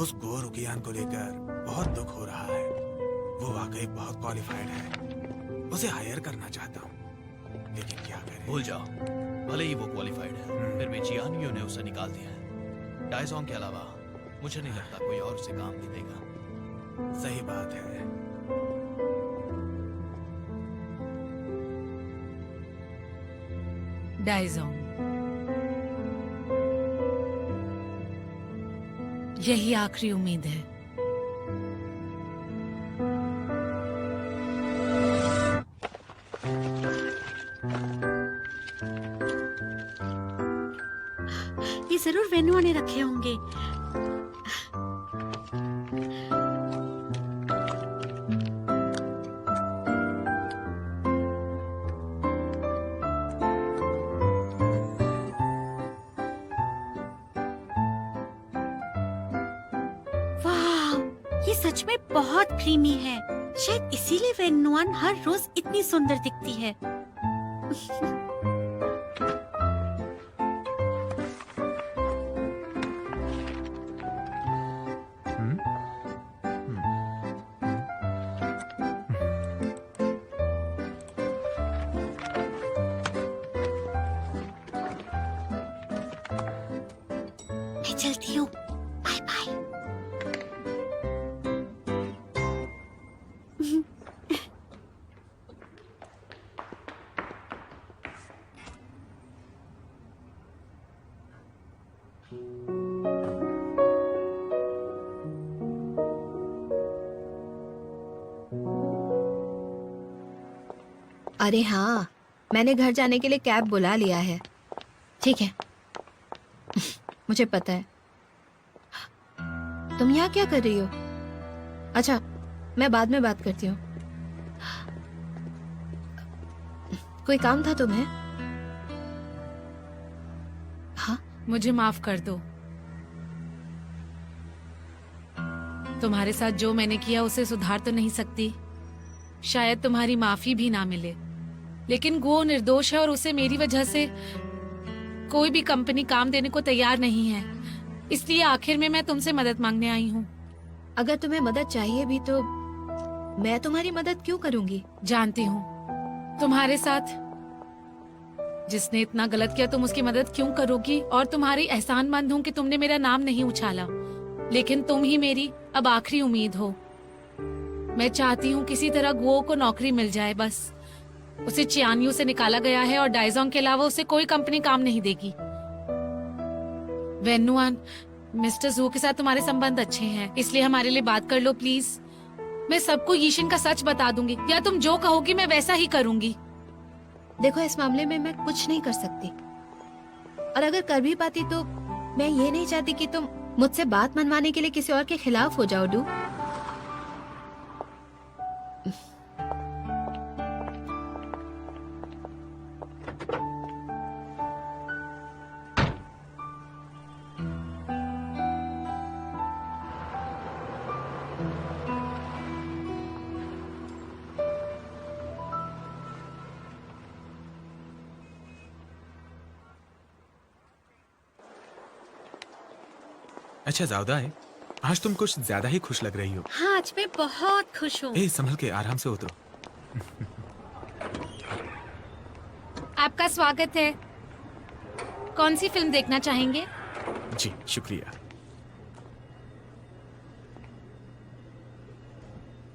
उस गो रुकियान को लेकर बहुत दुख हो रहा है। वो वाकई बहुत क्वालिफाइड है, उसे हायर करना चाहता हूँ, लेकिन क्या करें। भूल जाओ, भले ही वो क्वालिफाइड है, फिर भी जियानियो ने उसे निकाल दिया है। डाइजोंग के अलावा मुझे नहीं लगता कोई और उसे काम नहीं देगा। सही बात है। डाइजोंग, यही आखिरी उम्मीद है। ये जरूर वेन्युआ ने रखे होंगे। वाह, ये सच में बहुत क्रीमी है। शायद इसीलिए वेन्युआन हर रोज इतनी सुंदर दिखती है। मैं चलती हूँ, बाय बाय। अरे हाँ, मैंने घर जाने के लिए कैब बुला लिया है। ठीक है, मुझे पता है। तुम यहाँ क्या कर रही हो? अच्छा, मैं बाद में बात करती हूँ। कोई काम था तुम्हें? हाँ, मुझे माफ कर दो। तुम्हारे साथ जो मैंने किया उसे सुधार तो नहीं सकती, शायद तुम्हारी माफी भी ना मिले, लेकिन गो निर्दोष है और उसे मेरी वजह से कोई भी कंपनी काम देने को तैयार नहीं है। इसलिए आखिर में मैं तुमसे मदद मांगने आई हूँ। अगर तुम्हें मदद चाहिए भी तो मैं तुम्हारी मदद क्यों करूंगी? जानती हूँ तुम्हारे साथ जिसने इतना गलत किया तुम उसकी मदद क्यों करोगी, और तुम्हारी एहसानमंद हूँ कि तुमने मेरा नाम नहीं उछाला, लेकिन तुम ही मेरी अब आखिरी उम्मीद हो। मैं चाहती हूँ किसी तरह गुओ को नौकरी मिल जाए। बस उसे चियानियो से निकाला गया है और डाइजोंग के अलावा उसे कोई कंपनी काम नहीं देगी। वेन्युआन, मिस्टर जू के साथ तुम्हारे संबंध अच्छे हैं, इसलिए हमारे लिए बात कर लो प्लीज। मैं सबको यीशिन का सच बता दूंगी, या तुम जो कहोगी मैं वैसा ही करूंगी। देखो, इस मामले में मैं कुछ नहीं कर सकती, और अगर कर भी पाती तो मैं ये नहीं चाहती कि तुम मुझसे बात मनवाने के लिए किसी और के खिलाफ हो जाओ। डू अच्छा जाउदा है, आज तुम कुछ ज्यादा ही खुश लग रही हो। हाँ, आज मैं बहुत खुश हूँ। संभल के, आराम से उतरो। आपका स्वागत है। कौन सी फिल्म देखना चाहेंगे? जी शुक्रिया।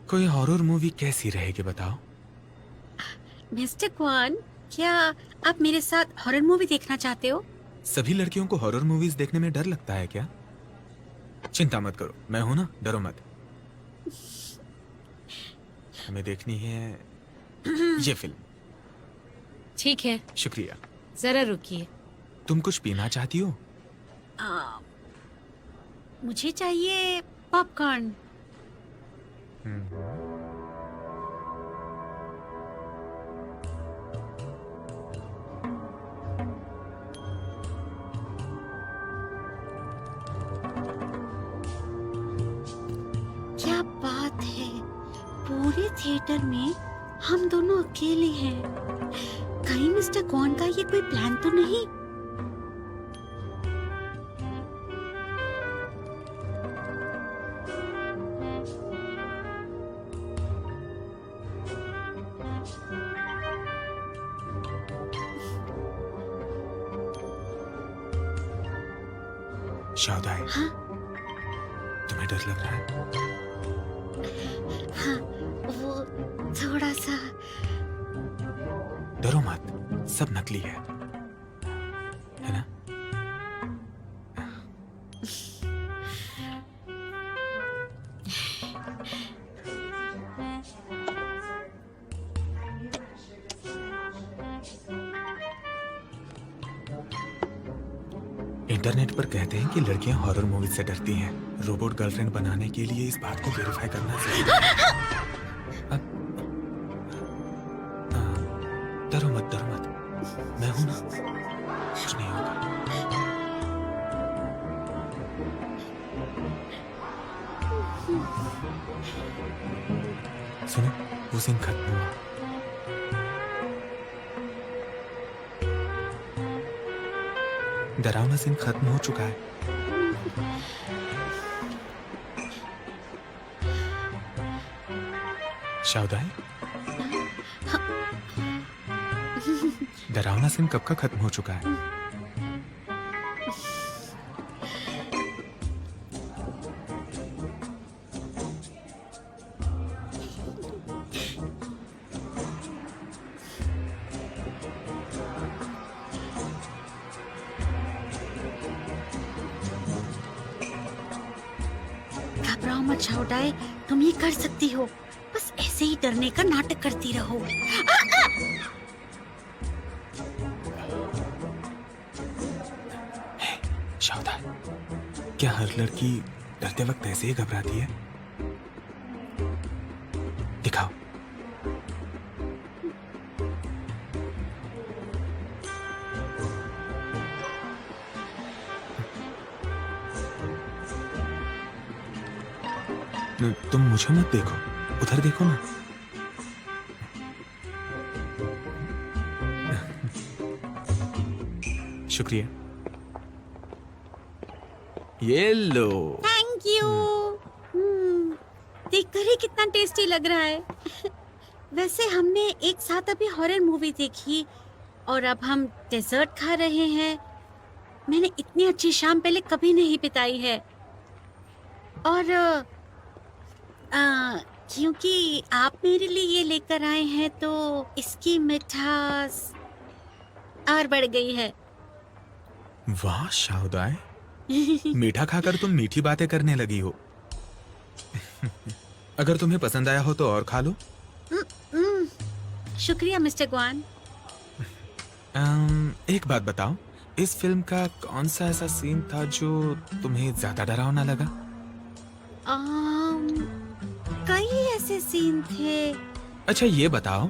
कोई हॉरर मूवी कैसी रहेगी बताओ? मिस्टर क्वान, क्या आप मेरे साथ हॉरर मूवी देखना चाहते हो? सभी लड़कियों को हॉरर मूवीज देखने में डर लगता है क्या? चिंता मत करो, मैं हूं ना, डरो मत। हमें देखनी है ये फिल्म। ठीक है, शुक्रिया। जरा रुकिए। तुम कुछ पीना चाहती हो? मुझे चाहिए पॉपकॉर्न। क्या बात है, पूरे थिएटर में हम दोनों अकेले हैं। कहीं मिस्टर कौन का ये कोई प्लान तो नहीं? शाउदाई, हाँ तुम्हें डर लग रहा है? हाँ, वो थोड़ा सा। डरो मत, सब नकली है ना? इंटरनेट पर कहते हैं कि लड़कियां हॉरर मूवीज से डरती हैं। रोबोट गर्लफ्रेंड बनाने के लिए इस बात को वेरीफाई करना जरूरी है। डरो मत, डरो मत, मैं हूं ना, कुछ नहीं होगा। सुनो, वो सीन खत्म हुआ। डरावना सीन खत्म हो चुका है। शाउदाई, डरावना सीन कब का खत्म हो चुका है? घबराओ मत शाउदाई, तुम ये कर सकती हो। बस ऐसे ही डरने का नाटक करती रहो। शाउदाई, क्या हर लड़की डरते वक्त ऐसे ही घबराती है? दिखाओ। तुम मुझे मत देखो, उधर देखो ना। शुक्रिया। ये लो। Thank you. देखकर ही कितना टेस्टी लग रहा है। वैसे हमने एक साथ अभी हॉरर मूवी देखी और अब हम डेजर्ट खा रहे हैं। मैंने इतनी अच्छी शाम पहले कभी नहीं बिताई है। और क्योंकि आप मेरे लिए ये लेकर आए हैं तो इसकी मिठास और बढ़ गई है। वाह शाउदाई, मीठा खाकर तुम मीठी बातें करने लगी हो। अगर तुम्हें पसंद आया हो तो और खा लो। शुक्रिया मिस्टर ग्वान। एक बात बताओ, इस फिल्म का कौन सा ऐसा सीन था जो तुम्हें ज्यादा डरावना लगा? कई ऐसे सीन थे। अच्छा ये बताओ,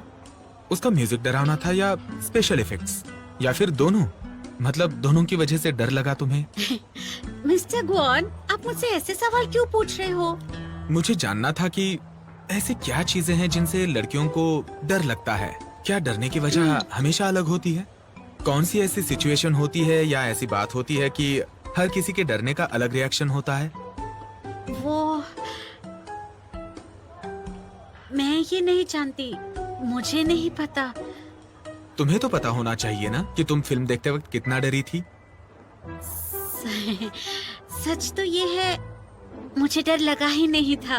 उसका म्यूजिक डरावना था या स्पेशल इफेक्ट्स, या फिर दोनों? मतलब दोनों की वजह से डर लगा तुम्हें? मिस्टर ग्वान, आप मुझसे ऐसे सवाल क्यों पूछ रहे हो? मुझे जानना था कि ऐसी क्या चीजें हैं जिनसे लड़कियों को डर लगता है। क्या डरने की वजह हमेशा अलग होती है? कौन सी ऐसी सिचुएशन होती है या ऐसी बात होती है कि हर किसी के डरने का अलग रिएक्शन होता है? वो मैं ये नहीं जानती, मुझे नहीं पता। तुम्हें तो पता होना चाहिए ना कि तुम फिल्म देखते वक्त कितना डरी थी। सच तो ये है, मुझे डर लगा ही नहीं था।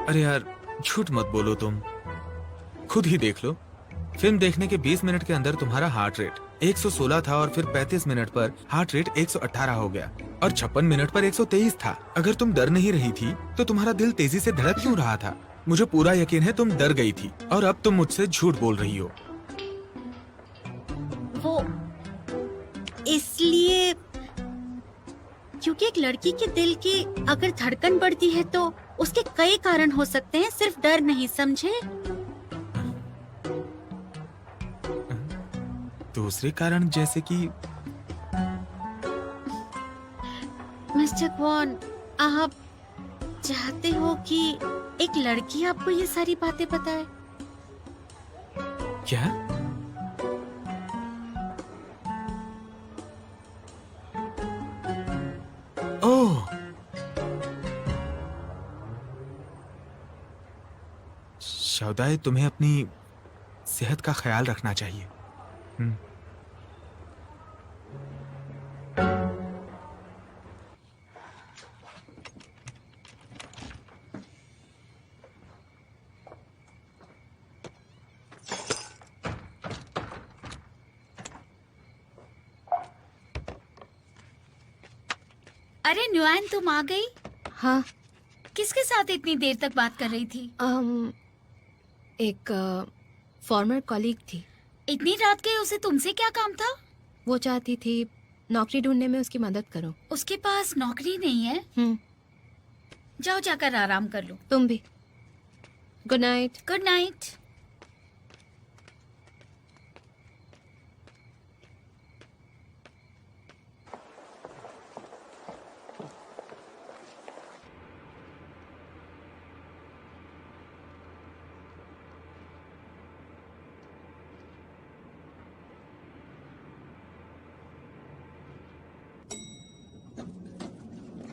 अरे यार झूठ मत बोलो, तुम खुद ही देख लो। फिल्म देखने के 20 मिनट के अंदर तुम्हारा हार्ट रेट 116 था और फिर 35 मिनट पर हार्ट रेट 118 हो गया और 56 मिनट पर 123 था। अगर तुम डर नहीं रही थी तो तुम्हारा दिल तेजी से धड़क क्यों रहा था? मुझे पूरा यकीन है तुम डर गई थी और अब तुम मुझसे झूठ बोल रही हो। वो इसलिए क्योंकि एक लड़की के दिल की अगर धड़कन बढ़ती है तो उसके कई कारण हो सकते हैं, सिर्फ डर नहीं, समझे? दूसरे कारण जैसे कि? मिस्टर क्वान, आप चाहते हो कि एक लड़की आपको ये सारी बातें बताए? क्या? ओह, शाउदाई, तुम्हें अपनी सेहत का ख्याल रखना चाहिए। अरे नुआन, तुम आ गई? हाँ, किसके साथ इतनी देर तक बात कर रही थी? एक फॉर्मर कॉलीग थी। इतनी रात के उसे तुमसे क्या काम था? वो चाहती थी नौकरी ढूंढने में उसकी मदद करो। उसके पास नौकरी नहीं है? जाओ जाकर आराम कर लो। तुम भी। Good night. Good night.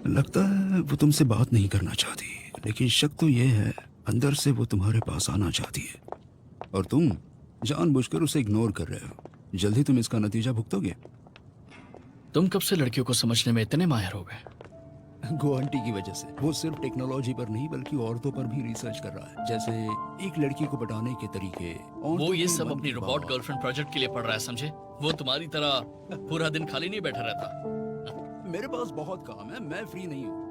लगता है वो तुमसे बात नहीं करना चाहती, लेकिन शक तो ये है अंदर से वो तुम्हारे पास आना चाहती है और तुम जानबूझकर उसे इग्नोर कर रहे हो। जल्दी तुम इसका नतीजा भुगतोगे। तुम कब से लड़कियों को समझने में इतने माहिर हो गए? गो आंटी की वजह से। वो सिर्फ टेक्नोलॉजी पर नहीं बल्कि औरतों पर भी रिसर्च कर रहा है, जैसे एक लड़की को पटाने के तरीके। वो ये सब अपनी रोबोट गर्लफ्रेंड प्रोजेक्ट के लिए पढ़ रहा है, समझे? वो तुम्हारी तरह पूरा दिन खाली नहीं बैठा रहता। मेरे पास बहुत काम है, मैं फ्री नहीं हूँ।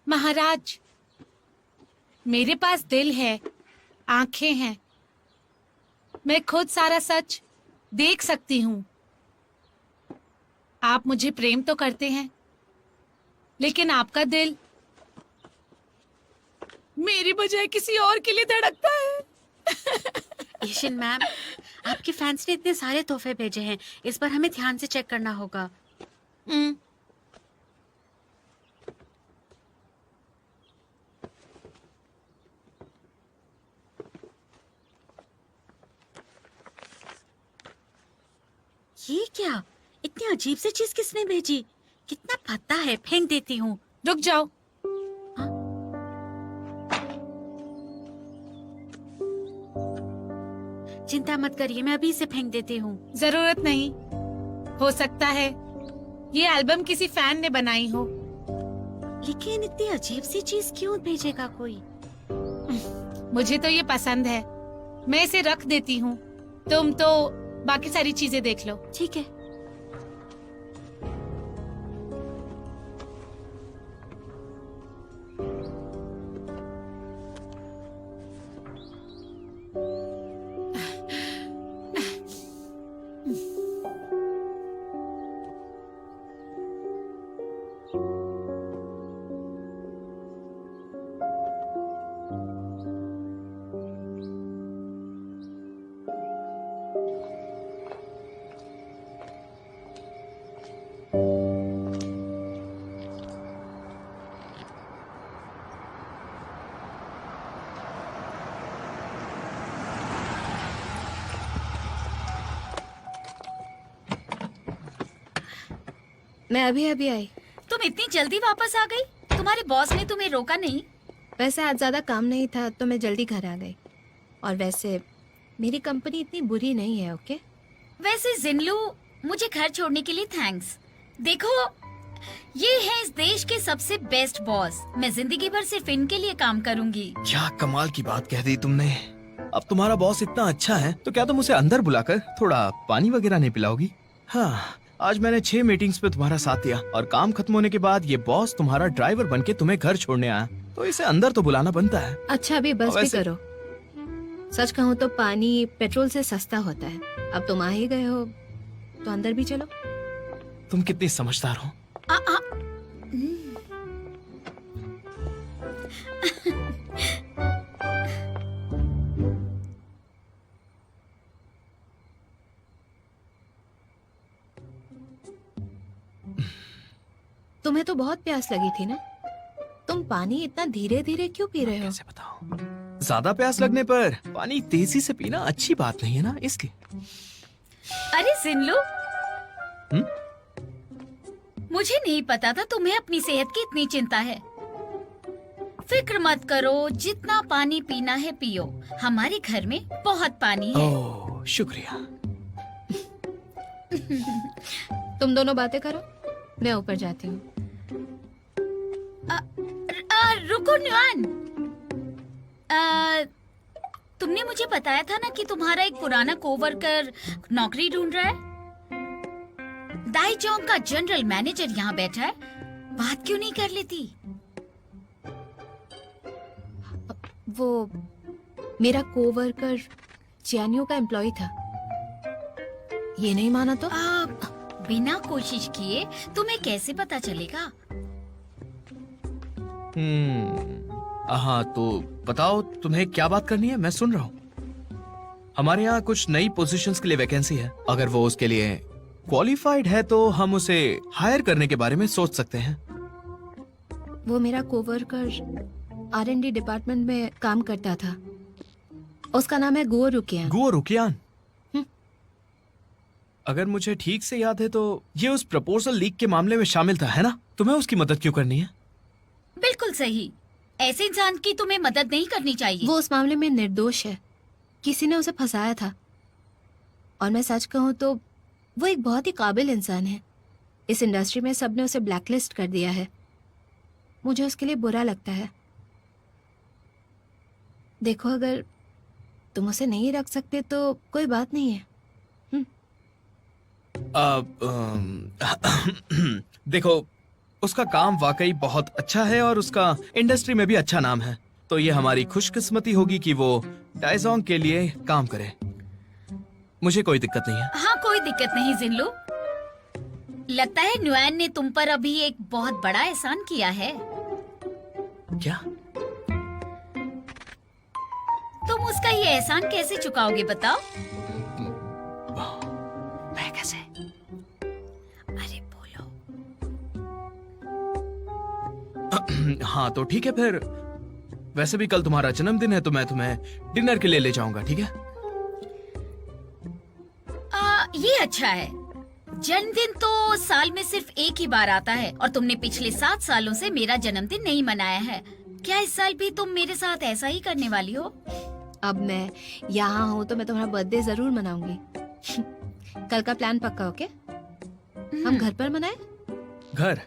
महाराज, मेरे पास दिल है, आंखें हैं, मैं खुद सारा सच देख सकती हूँ। आप मुझे प्रेम तो करते हैं, लेकिन आपका दिल मेरी बजाय किसी और के लिए धड़कता है। ईशिन मैम, आपके फैंस ने इतने सारे तोहफे भेजे हैं, इस पर हमें ध्यान से चेक करना होगा। ये क्या? इतनी अजीब सी चीज किसने भेजी? कितना पता है, फेंक देती हूँ। रुक जाओ। चिंता मत करिए, मैं अभी इसे फेंक देती हूँ। जरूरत नहीं, हो सकता है ये एल्बम किसी फैन ने बनाई हो। लेकिन इतनी अजीब सी चीज क्यों भेजेगा कोई? मुझे तो ये पसंद है, मैं इसे रख देती हूँ। तुम तो बाकी सारी चीजें देख लो। ठीक है। मैं अभी अभी आई। तुम इतनी जल्दी वापस आ गई? तुम्हारे बॉस ने तुम्हें रोका नहीं? वैसे आज ज्यादा काम नहीं था तो मैं जल्दी घर आ गई। और वैसे मेरी कंपनी इतनी बुरी नहीं है। ओके? वैसे जिनलू, मुझे घर छोड़ने के लिए थैंक्स। देखो, ये है इस देश के सबसे बेस्ट बॉस। मैं जिंदगी भर सिर्फ इनके लिए काम करूंगी। क्या कमाल की बात कह दी तुमने। अब तुम्हारा बॉस इतना अच्छा है तो क्या तुम उसे अंदर बुलाकर थोड़ा पानी वगैरह नहीं पिलाओगी? हाँ, आज मैंने 6 मीटिंग्स पे तुम्हारा साथ दिया और काम खत्म होने के बाद ये बॉस तुम्हारा ड्राइवर बनके तुम्हें घर छोड़ने आया, तो इसे अंदर तो बुलाना बनता है। अच्छा, अभी बस भी करो। सच कहूँ तो पानी पेट्रोल से सस्ता होता है। अब तुम आ ही गए हो तो अंदर भी चलो। तुम कितनी समझदार हो। तुम्हें तो बहुत प्यास लगी थी ना? तुम पानी इतना धीरे धीरे क्यों पी रहे हो? कैसे बताओ? ज्यादा प्यास लगने पर पानी तेजी से पीना अच्छी बात नहीं है ना, इसलिए। अरे जिनलू, हम्म? मुझे नहीं पता था तुम्हें अपनी सेहत की इतनी चिंता है। फिक्र मत करो, जितना पानी पीना है पियो। हमारे घर में बहुत पानी है। ओह, शुक्रिया। तुम दोनों बातें करो, मैं ऊपर जाती हूँ। रुको न्यूआन, तुमने मुझे बताया था ना कि तुम्हारा एक पुराना कोवर्कर नौकरी ढूंढ रहा है। दाईजोंग का जनरल मैनेजर यहाँ बैठा है, बात क्यों नहीं कर लेती? वो मेरा कोवर्कर चियानियो का एम्प्लॉय था। ये नहीं माना तो? बिना कोशिश किए तुम्हें कैसे पता चलेगा? हाँ, तो बताओ तुम्हें क्या बात करनी है, मैं सुन रहा हूँ। हमारे यहाँ कुछ नई पोजीशंस के लिए वैकेंसी है। अगर वो उसके लिए क्वालिफाइड है तो हम उसे हायर करने के बारे में सोच सकते हैं। वो मेरा कोवर्कर R&D डिपार्टमेंट में काम करता था। उसका नाम है गुओ रुकियान। गुओ रुकियान? अगर मुझे ठीक से याद है तो ये उस प्रपोजल लीक के मामले में शामिल था, है ना? तुम्हें उसकी मदद क्यों करनी है? बिल्कुल सही। ऐसे इंसान की तुम्हें मदद नहीं करनी चाहिए। वो उस मामले में निर्दोष है। किसी ने उसे फंसाया था। और मैं सच कहूँ तो वो एक बहुत ही काबिल इंसान है। इस इंडस्ट्री में सबने उसे ब्लैकलिस्ट कर दिया है। मुझे उसके लिए बुरा लगता है। देखो, अगर तुम उसे नहीं रख सकते तो कोई बात नहीं है। देखो, उसका काम वाकई बहुत अच्छा है और उसका इंडस्ट्री में भी अच्छा नाम है। तो ये हमारी खुशकिस्मती होगी कि वो डाइजोंग के लिए काम करे। मुझे कोई दिक्कत नहीं है। हाँ, कोई दिक्कत नहीं जिनलू। लगता है न्यूआन ने तुम पर अभी एक बहुत बड़ा एहसान किया है। क्या? तुम उसका ये एहसान कैसे चुकाओगे बताओ? मैं कैसे? अरे बोलो। हाँ, तो ठीक है फिर। वैसे भी कल तुम्हारा जन्मदिन है तो मैं तुम्हें डिनर के लिए ले जाऊंगा, ठीक है? ये अच्छा है। जन्मदिन तो साल में सिर्फ एक ही बार आता है और तुमने पिछले 7 सालों से मेरा जन्मदिन नहीं मनाया है। क्या इस साल भी तुम मेरे साथ ऐसा ही करने वाली हो? अब मैं यहाँ हूँ तो मैं तुम्हारा बर्थडे जरूर मनाऊंगी। कल का प्लान पक्का, ओके? हम घर पर मनाएं? घर?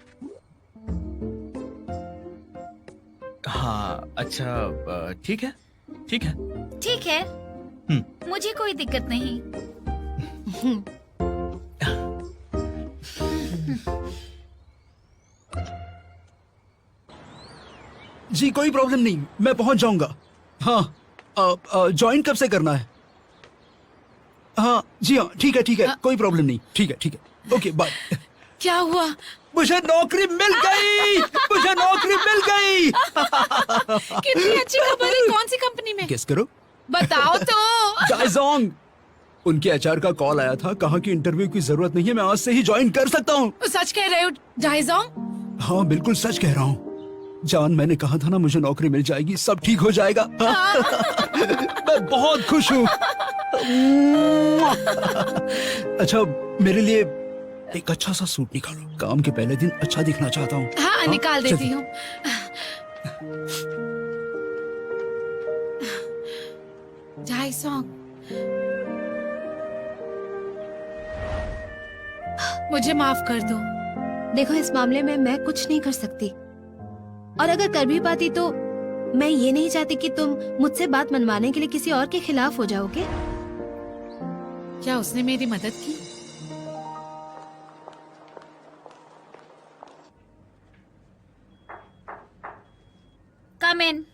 हाँ, अच्छा, ठीक है, ठीक है। ठीक है, मुझे कोई दिक्कत नहीं। जी कोई प्रॉब्लम नहीं, मैं पहुंच जाऊंगा। हाँ, ज्वाइन कब से करना है? हाँ जी, हाँ ठीक है, कोई प्रॉब्लम नहीं। ठीक है, ओके बाय। क्या हुआ? मुझे नौकरी मिल गई। कितनी अच्छी खबर है। कौन सी कंपनी में? गेस करो। बताओ तो। डाइजोंग। उनके एचआर का कॉल आया था, कहा कि इंटरव्यू की जरूरत नहीं है, मैं आज से ही ज्वाइन कर सकता हूँ। सच कह रहे हो डाइजोंग? हाँ बिल्कुल सच कह रहा हूँ। जान, मैंने कहा था ना मुझे नौकरी मिल जाएगी, सब ठीक हो जाएगा। मैं बहुत खुश हूँ। अच्छा, मेरे लिए एक अच्छा सा सूट निकालो, काम के पहले दिन अच्छा दिखना चाहता हूँ। हाँ, निकाल देती हूँ। डाइजोंग, मुझे माफ कर दो। देखो, इस मामले में मैं कुछ नहीं कर सकती। और अगर कर भी पाती तो मैं ये नहीं चाहती कि तुम मुझसे बात मनवाने के लिए किसी और के खिलाफ हो जाओगे। क्या उसने मेरी मदद की? कम इन।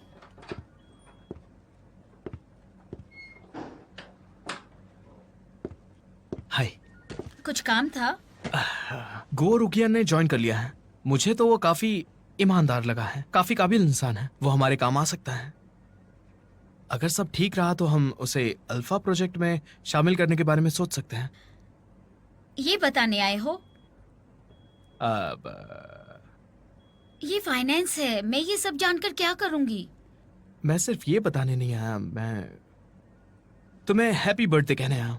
हाय। कुछ काम था? गुओ रुकियान ने ज्वाइन कर लिया है। मुझे तो वो काफी ईमानदार लगा है, काफी काबिल इंसान है। वो हमारे काम आ सकता है। अगर सब ठीक रहा तो हम उसे अल्फा प्रोजेक्ट में शामिल करने के बारे में सोच सकते हैं। ये बताने आए हो? अब ये फाइनेंस है, मैं ये सब जानकर क्या करूंगी? मैं सिर्फ ये बताने नहीं आया, मैं तुम्हें हैप्पी बर्थडे कहने आया हूं।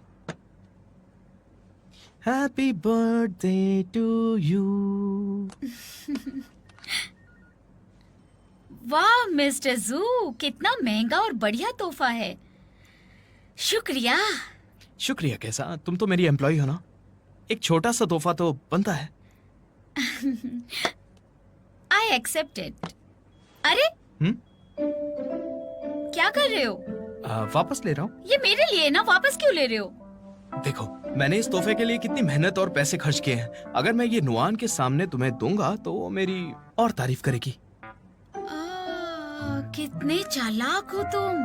Happy birthday to you. वाह मिस्टर जू, कितना महंगा और बढ़िया तोहफा है। शुक्रिया। शुक्रिया कैसा? तुम तो मेरी एम्प्लॉय हो ना। एक छोटा सा तोहफा तो बनता है। I accept it. अरे क्या कर रहे हो? वापस ले रहा हूँ। ये मेरे लिए ना, वापस क्यों ले रहे हो? देखो, मैंने इस तोहफे के लिए कितनी मेहनत और पैसे खर्च किए हैं। अगर मैं ये नुआन के सामने तुम्हें दूंगा तो वो मेरी और तारीफ करेगी। कितने चालाक हो तुम।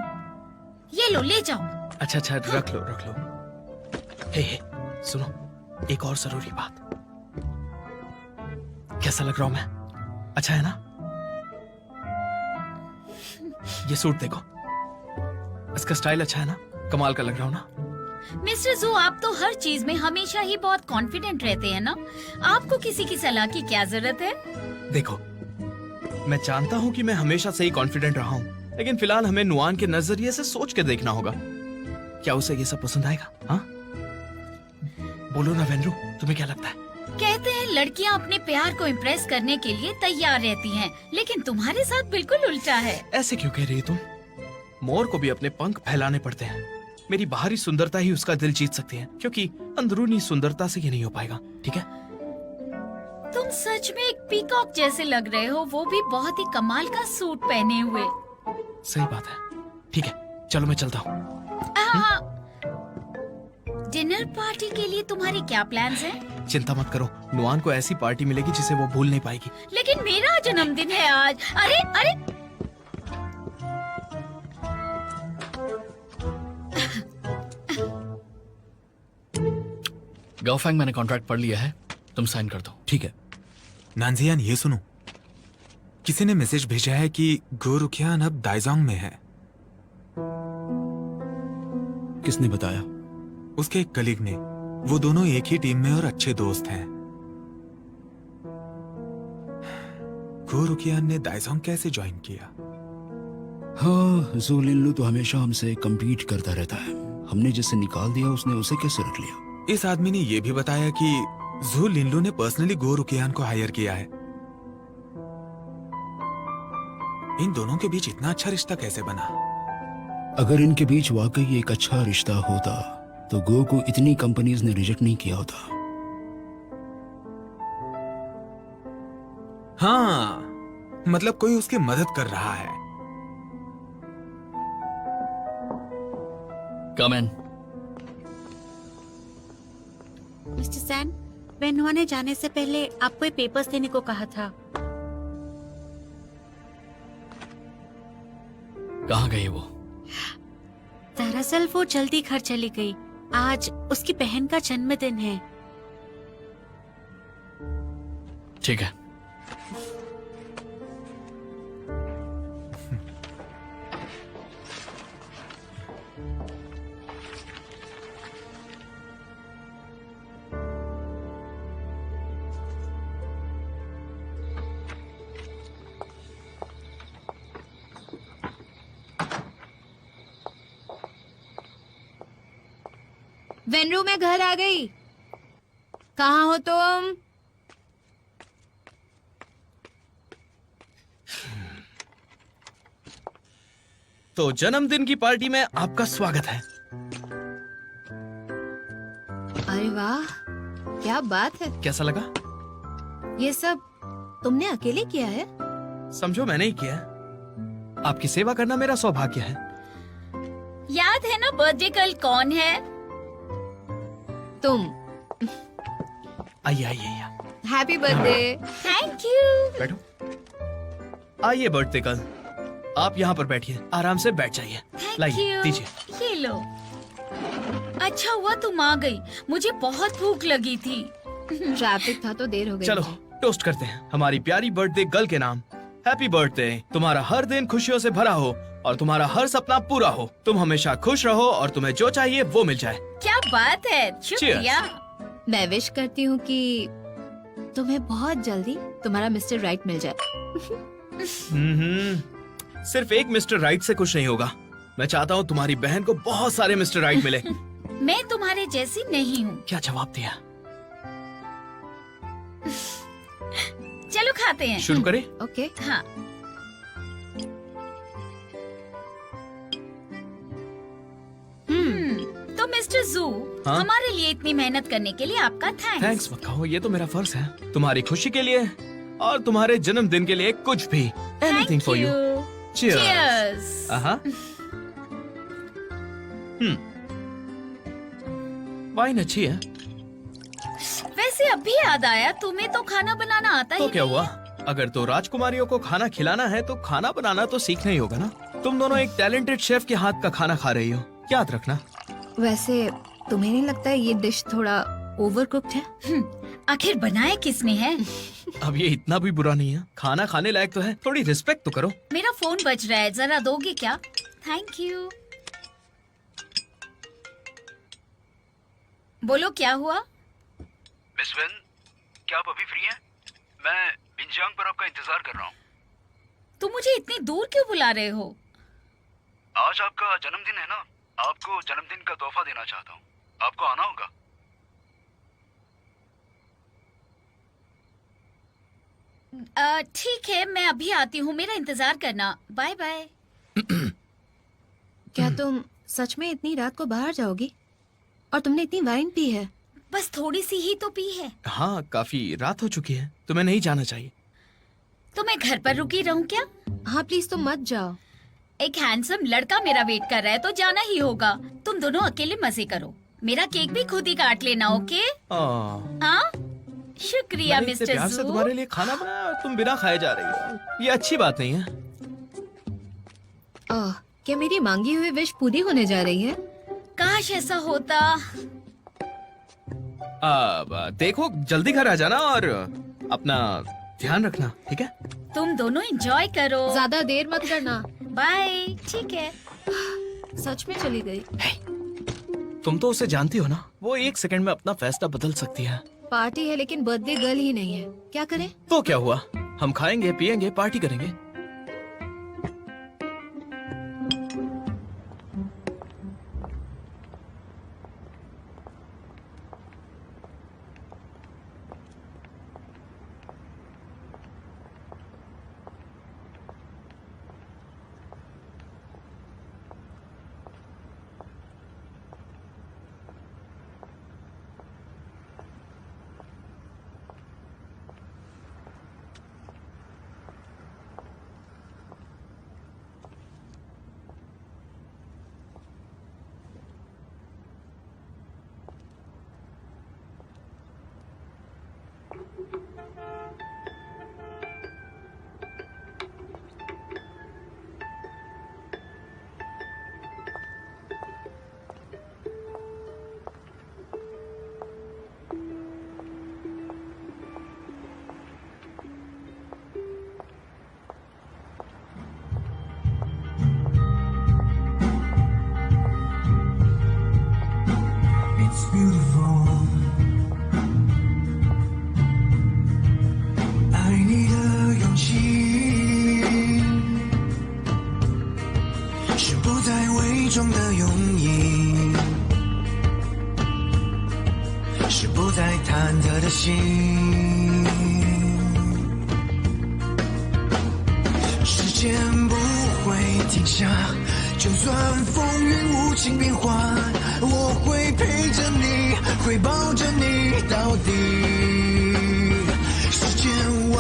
ये लो, ले जाओ। अच्छा अच्छा, रख लो रख लो। हे सुनो, एक और जरूरी बात। कैसा लग रहा हूं मैं? अच्छा है ना? ये सूट देखो, इसका स्टाइल अच्छा है ना? कमाल का लग रहा हूं ना? मिस्टर जू, आप तो हर चीज में हमेशा ही बहुत कॉन्फिडेंट रहते हैं ना। आपको किसी की सलाह की क्या जरूरत है? देखो, मैं जानता हूं कि मैं हमेशा से ही कॉन्फिडेंट रहा हूं, लेकिन फिलहाल हमें नुआन के नजरिए से सोच के देखना होगा। क्या उसे ये सब पसंद आएगा? हाँ, बोलो ना वेनरू, तुम्हें क्या लगता है? कहते हैं लड़कियां अपने प्यार को इम्प्रेस करने के लिए तैयार रहती हैं, लेकिन तुम्हारे साथ बिल्कुल उल्टा है। ऐसे क्यों कह रही तुम? मोर को भी अपने पंख फैलाने पड़ते हैं। मेरी बाहरी सुंदरता ही उसका दिल जीत सकती है, क्योंकि अंदरूनी सुंदरता से ये नहीं हो पाएगा। ठीक है? तुम सच में एक पीकॉक जैसे लग रहे हो, वो भी बहुत ही कमाल का सूट पहने हुए। सही बात है। ठीक है, चलो मैं चलता हूँ। डिनर पार्टी के लिए तुम्हारे क्या प्लान्स हैं? चिंता मत करो, नुआन को ऐसी पार्टी मिलेगी जिसे वो भूल नहीं पाएगी। लेकिन मेरा जन्मदिन है आज। अरे अरे, गाओफैंग, मैंने कॉन्ट्रैक्ट पढ़ लिया है, तुम साइन कर दो। ठीक है। नानजियान, ये सुनो, किसी ने मैसेज भेजा है कि गो रुखियान अब दाइजोंग में है। किसने बताया? उसके एक कलीग ने। वो दोनों एक ही टीम में और अच्छे दोस्त हैं। गो रुखियान ने दाइजोंग कैसे ज्वाइन किया? हाँ, जू लिनलू तो हमेशा हमसे कम्पीट करता रहता है। हमने जिसे निकाल दिया उसने उसे कैसे रख लिया? इस आदमी ने यह भी बताया कि जू लिनलू ने पर्सनली गो रुखियान को हायर किया है। इन दोनों के बीच इतना अच्छा रिश्ता कैसे बना? अगर इनके बीच वाकई एक अच्छा रिश्ता होता तो गो को इतनी कंपनीज ने रिजेक्ट नहीं किया होता। हाँ, मतलब कोई उसकी मदद कर रहा है। कम इन। मिस्टर सैन, बेनुआ ने जाने से पहले आपको ये पेपर्स देने को कहा था। कहाँ गई वो? दरअसल वो जल्दी घर चली गई। आज उसकी बहन का जन्मदिन है। ठीक है। वेनरू, मैं घर आ गई। कहाँ हो तुम? तो जन्मदिन की पार्टी में आपका स्वागत है। अरे वाह, क्या बात है। कैसा लगा? ये सब तुमने अकेले किया है? समझो मैंने ही किया है। आपकी सेवा करना मेरा सौभाग्य है। याद है ना बर्थडे कल कौन है? तुम। आइए आइए आइए, हैप्पी बर्थडे। Thank you. बैठो। आइए बर्थडे कल, आप यहाँ पर बैठिए, आराम से बैठ जाइए। थैंक लाइए, यू। दीजिए। ये लो। अच्छा हुआ तुम आ गई, मुझे बहुत भूख लगी थी। ट्रैफिक था तो देर हो गई। चलो टोस्ट करते हैं हमारी प्यारी बर्थडे गर्ल के नाम। हैप्पी बर्थडे, तुम्हारा हर दिन खुशियों से भरा हो और तुम्हारा हर सपना पूरा हो। तुम हमेशा खुश रहो और तुम्हें जो चाहिए वो मिल जाए। क्या बात है, शुक्रिया। मैं विश करती हूँ कि तुम्हें बहुत जल्दी तुम्हारा मिस्टर राइट मिल जाए। सिर्फ एक मिस्टर राइट से कुछ नहीं होगा। मैं चाहता हूँ तुम्हारी बहन को बहुत सारे मिस्टर राइट मिले। मैं तुम्हारे जैसी नहीं हूँ। क्या जवाब दिया? चलो खाते हैं। शुरू करें? ओके। हाँ। तो मिस्टर जू, हाँ? हमारे लिए इतनी मेहनत करने के लिए आपका थैंक्स। थैंक्स मत कहो, ये तो मेरा फर्ज है। तुम्हारी खुशी के लिए और तुम्हारे जन्मदिन के लिए कुछ भी, anything for you. Cheers. Wine अच्छी है। वैसे अभी याद आया, तुम्हें तो खाना बनाना आता तो ही क्या नहीं हुआ? है। अगर तो राजकुमारियों को खाना खिलाना है तो खाना बनाना तो सीखना ही होगा ना। तुम दोनों एक टैलेंटेड शेफ के हाथ का खाना खा रही हो, याद रखना। वैसे तुम्हें नहीं लगता है ये डिश थोड़ा ओवर कुक्ड है? आखिर बनाया किसने है? अब ये इतना भी बुरा नहीं है, खाना खाने लायक तो है, थोड़ी रिस्पेक्ट तो करो। मेरा फोन बज रहा है, जरा दोगे क्या? Thank you. बोलो क्या हुआ? मिस वेन, क्या आप अभी फ्री हैं? मैं बिंजांग पर आपका इंतजार कर रहा हूँ। तुम मुझे इतनी दूर क्यों बुला रहे हो? आज आपका जन्मदिन है ना, आपको जन्मदिन का तोहफा देना चाहता हूँ। आपको आना होगा। ठीक है, मैं अभी आती हूँ, मेरा इंतजार करना। Bye bye. क्या तुम सच में इतनी रात को बाहर जाओगी? और तुमने इतनी वाइन पी है? बस थोड़ी सी ही तो पी है। हाँ, काफी रात हो चुकी है, तुम्हें नहीं जाना चाहिए। तो मैं घर पर रुकी रहूं क्या? हाँ प्लीज तुम मत जाओ। एक हैंडसम लड़का मेरा वेट कर रहा है, तो जाना ही होगा। तुम दोनों अकेले मजे करो, मेरा केक भी खुद ही काट लेना, ओके? हाँ, शुक्रिया मैंने इतने मिस्टर प्यार से जू। तुम्हारे लिए खाना बनाया और तुम बिना खाए जा रही हो, ये अच्छी बात नहीं है। क्या मेरी मांगी हुई विश पूरी होने जा रही है? काश ऐसा होता। अब देखो, जल्दी घर आ जाना और अपना ध्यान रखना, ठीक है? तुम दोनों एंजॉय करो। ज्यादा देर मत करना। बाय। ठीक है। सच में चली गई। तुम तो उसे जानती हो ना, वो एक सेकंड में अपना फैसला बदल सकती है। पार्टी है लेकिन बर्थडे गर्ल ही नहीं है, क्या करें? तो क्या हुआ, हम खाएंगे पिएंगे पार्टी करेंगे। It's beautiful. 爱你的勇气，是不再伪装的用意，是不再忐忑的心。时间不会停下，就算风云无情变幻，我会陪着你，会抱着你到底。世间万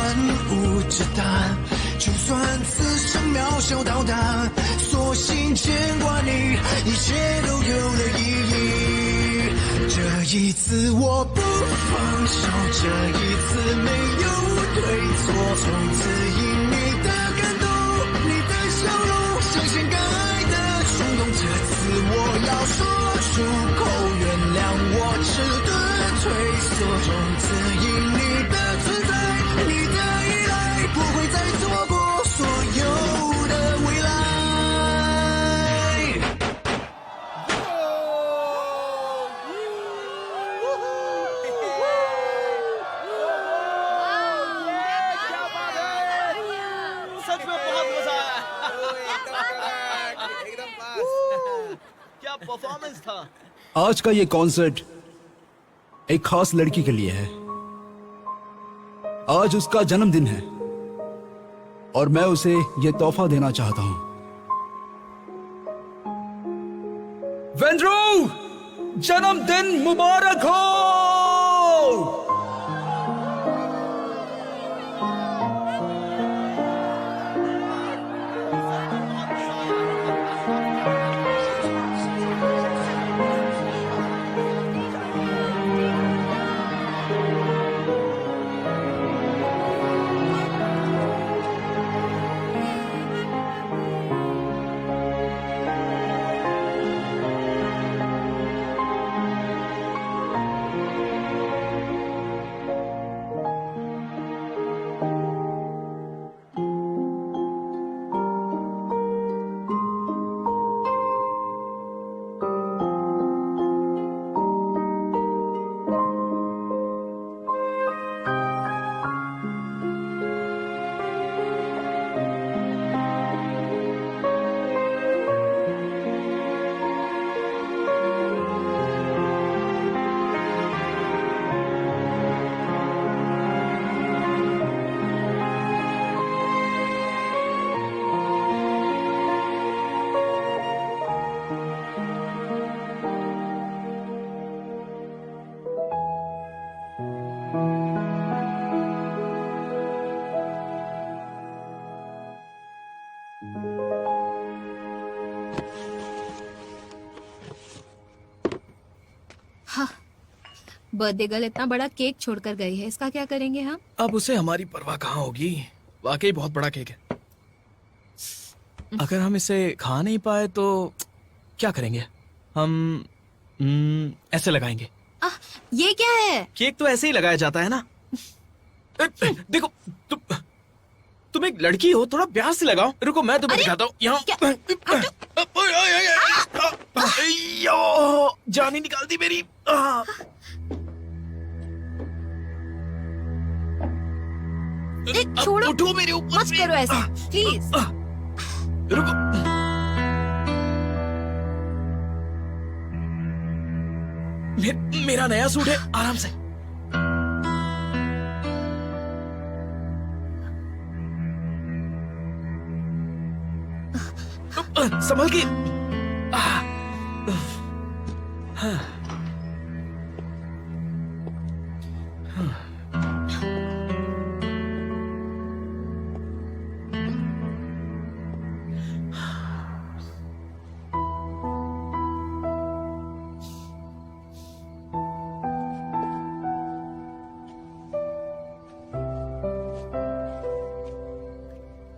物之淡，就算此生渺小到达，索性牵挂你，一切都有了意义。这一次我不放手，这一次没有对错，从此因你的感动，你的笑容，实现敢爱的冲动。这次我要说出口，原谅我迟钝退缩，从此因你的存在，你的依赖，不会再错过所有的未来。सच में बहुत मजा आया। क्या परफॉर्मेंस था। आज का ये कॉन्सर्ट एक खास लड़की के लिए है। आज उसका जन्मदिन है और मैं उसे ये तोहफा देना चाहता हूं। वेंड्रो! जन्मदिन मुबारक हो। बर्थडे गर्ल इतना बड़ा केक छोड़कर गई है, इसका क्या करेंगे हम? अब उसे हमारी परवाह कहाँ होगी, वाकई बहुत बड़ा केक है। अगर हम इसे खा नहीं पाए तो क्या करेंगे हम? ऐसे लगाएंगे। ये क्या है? केक तो ऐसे ही लगाया जाता है ना। देखो तुम एक लड़की हो, थोड़ा प्यार से लगाओ। रुको मैं तुम्हें दिखाता हूँ। यहाँ जान ही निकाल दी मेरी। छोड़ो, उठो मेरे ऊपर मत से। करो ऐसा प्लीज। रुको। मेरा नया सूट है, आराम से। संभल के।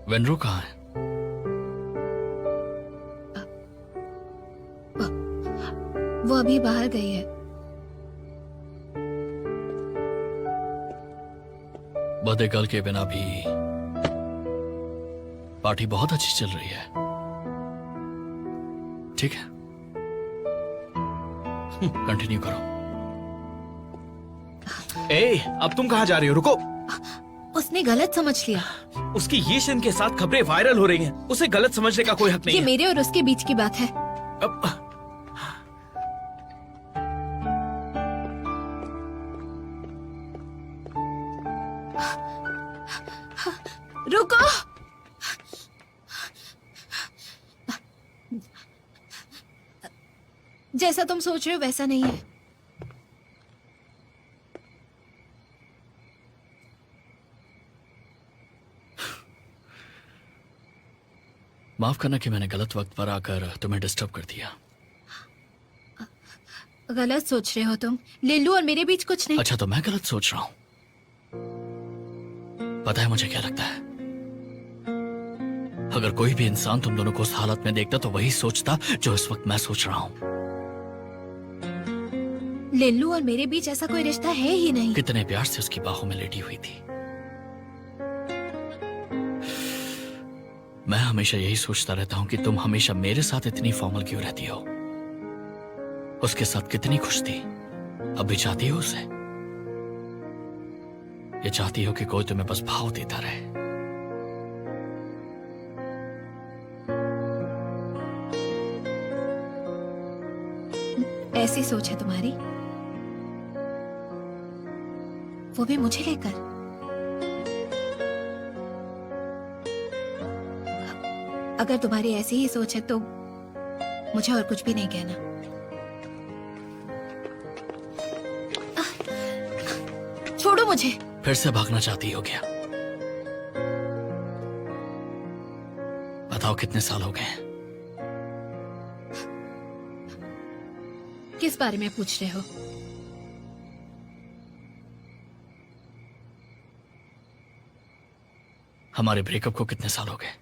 वेनरू कहाँ है? वो अभी बाहर गई है। बर्थडे गर्ल के बिना भी पार्टी बहुत अच्छी चल रही है। ठीक है, कंटिन्यू करो। ए, अब तुम कहाँ जा रही हो? रुको। उसने गलत समझ लिया। उसकी ये शन के साथ खबरें वायरल हो रही हैं। उसे गलत समझने का कोई हक नहीं ये है। मेरे और उसके बीच की बात है। अब रुको। जैसा तुम सोच रहे हो वैसा नहीं है। माफ करना कि मैंने गलत वक्त पर आकर तुम्हें डिस्टर्ब कर दिया। गलत सोच रहे हो तुम। लिल्लू और मेरे बीच कुछ नहीं। अच्छा, तो मैं गलत सोच रहा हूं। पता है मुझे क्या लगता है? अगर कोई भी इंसान तुम दोनों को उस हालत में देखता तो वही सोचता जो इस वक्त मैं सोच रहा हूं। लिल्लू और मेरे बीच ऐसा कोई रिश्ता है ही नहीं। कितने प्यार से उसकी बाहों में लेटी हुई थी। मैं हमेशा यही सोचता रहता हूं कि तुम हमेशा मेरे साथ इतनी फॉर्मल क्यों रहती हो। उसके साथ कितनी खुश थी। अब भी चाहती हो उसे? ये चाहती हो कि कोई तुम्हें बस भाव देता रहे? ऐसी सोच है तुम्हारी, वो भी मुझे लेकर। अगर तुम्हारी ऐसी ही सोच है तो मुझे और कुछ भी नहीं कहना। छोड़ो मुझे। फिर से भागना चाहती हो क्या? बताओ कितने साल हो गए हैं? किस बारे में पूछ रहे हो? हमारे ब्रेकअप को कितने साल हो गए?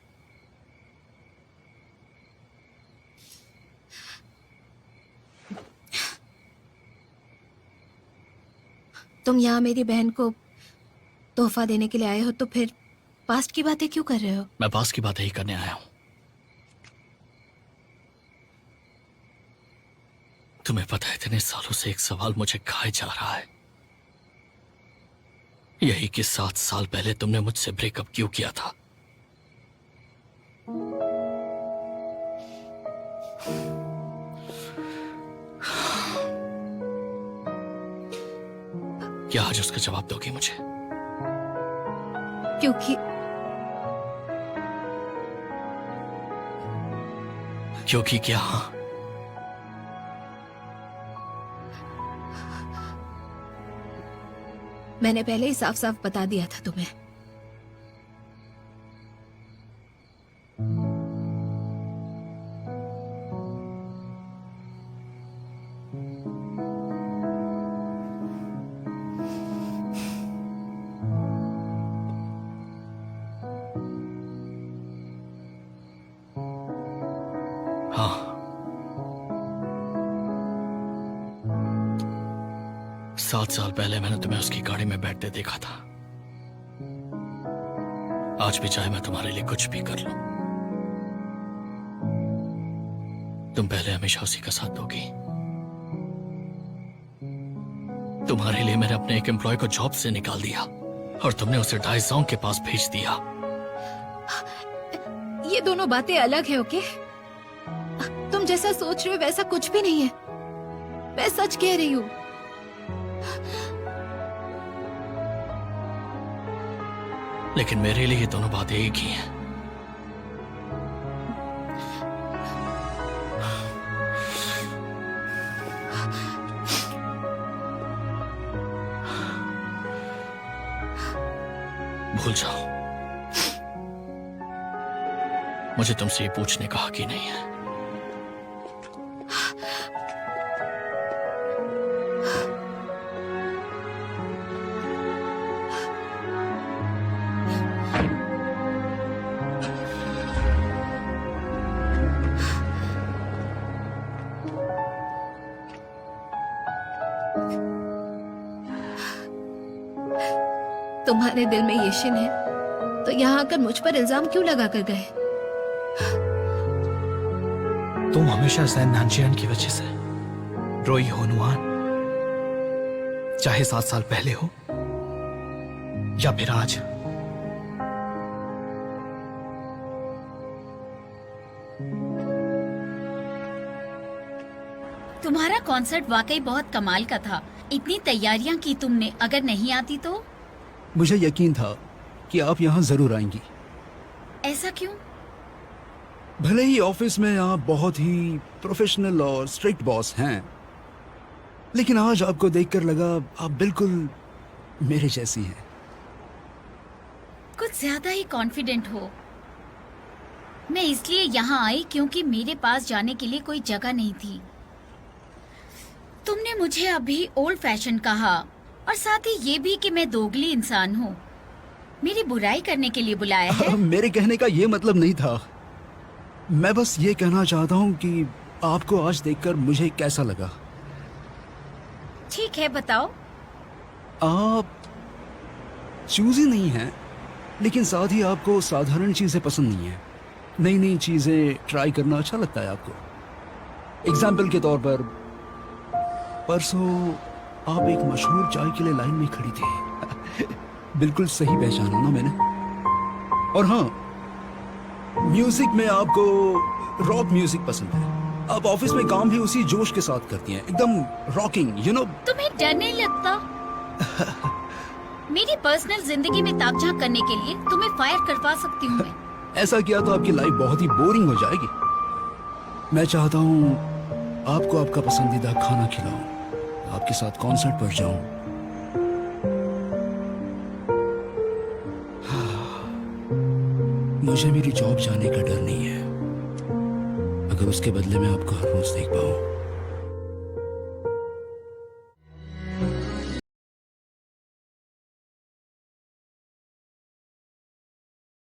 तुम यहाँ मेरी बहन को तोहफा देने के लिए आए हो तो फिर पास्ट की बातें क्यों कर रहे हो? मैं पास की बातें ही करने आया हूं। तुम्हें पता है इतने सालों से एक सवाल मुझे खाए जा रहा है, यही कि 7 साल पहले तुमने मुझसे ब्रेकअप क्यों किया था। क्या आज उसका जवाब दोगी मुझे? क्योंकि क्या? हाँ, मैंने पहले ही साफ साफ बता दिया था तुम्हें। हाँ। 7 साल पहले मैंने तुम्हें उसकी गाड़ी में बैठते देखा था। आज भी चाहे मैं तुम्हारे लिए कुछ भी कर लूं, तुम पहले हमेशा उसी का साथ दोगी। तुम्हारे लिए मैंने अपने एक एम्प्लॉय को जॉब से निकाल दिया और तुमने उसे डाइजोंग के पास भेज दिया। ये दोनों बातें अलग है, ओके? तुम जैसा सोच रहे हो वैसा कुछ भी नहीं है। मैं सच कह रही हूँ। लेकिन मेरे लिए ये दोनों बातें एक ही हैं। भूल जाओ, मुझे तुमसे ये पूछने का हक ही नहीं है। तुम्हारे दिल में ये शिन है तो यहाँ आकर मुझ पर इल्जाम क्यों लगा कर गए? तुम हमेशा जैन नानजियान की वजह से रोई हो नुआन, चाहे 7 साल पहले हो या फिर आज। तुम्हारा कॉन्सर्ट वाकई बहुत कमाल का था। इतनी तैयारियां की तुमने, अगर नहीं आती तो? मुझे यकीन था कि आप यहाँ जरूर आएंगी। ऐसा क्यों? भले ही ऑफिस में आप बहुत ही प्रोफेशनल और स्ट्रिक्ट बॉस हैं, लेकिन आज आपको देखकर लगा आप बिल्कुल मेरे जैसी हैं। कुछ ज्यादा ही कॉन्फिडेंट हो। मैं इसलिए यहाँ आई क्योंकि मेरे पास जाने के लिए कोई जगह नहीं थी। तुमने मुझे अभी ओल्ड फैशन कहा और साथ ही ये भी कि मैं दोगली इंसान हूँ। मेरी बुराई करने के लिए बुलाया है? मेरे कहने का ये मतलब नहीं था। मैं बस ये कहना चाहता हूँ कि आपको आज देखकर मुझे कैसा लगा। ठीक है, बताओ। आप चूजी नहीं हैं, लेकिन साथ ही आपको साधारण चीजें पसंद नहीं है। नई नई चीजें ट्राई करना अच्छा लगता है आपको। एग्जाम्पल के तौर पर परसों आप एक मशहूर चाय के लिए लाइन में खड़ी थी। बिल्कुल सही पहचाना ना मैंने। और हाँ, म्यूजिक में आपको रॉक म्यूजिक पसंद है। आप ऑफिस में काम भी उसी जोश के साथ करती हैं, एकदम रॉकिंग, यू नो। तुम्हें डर नहीं लगता? मेरी पर्सनल जिंदगी में ताकझाक करने के लिए तुम्हें फायर करवा सकती हूँ मैं। ऐसा किया तो आपकी लाइफ बहुत ही बोरिंग हो जाएगी। मैं चाहता हूँ आपको आपका पसंदीदा खाना खिलाऊं, आपके साथ कॉन्सर्ट पर जाऊं। मुझे मेरी जॉब जाने का डर नहीं है, अगर उसके बदले में आपको हर रोज देख पाऊं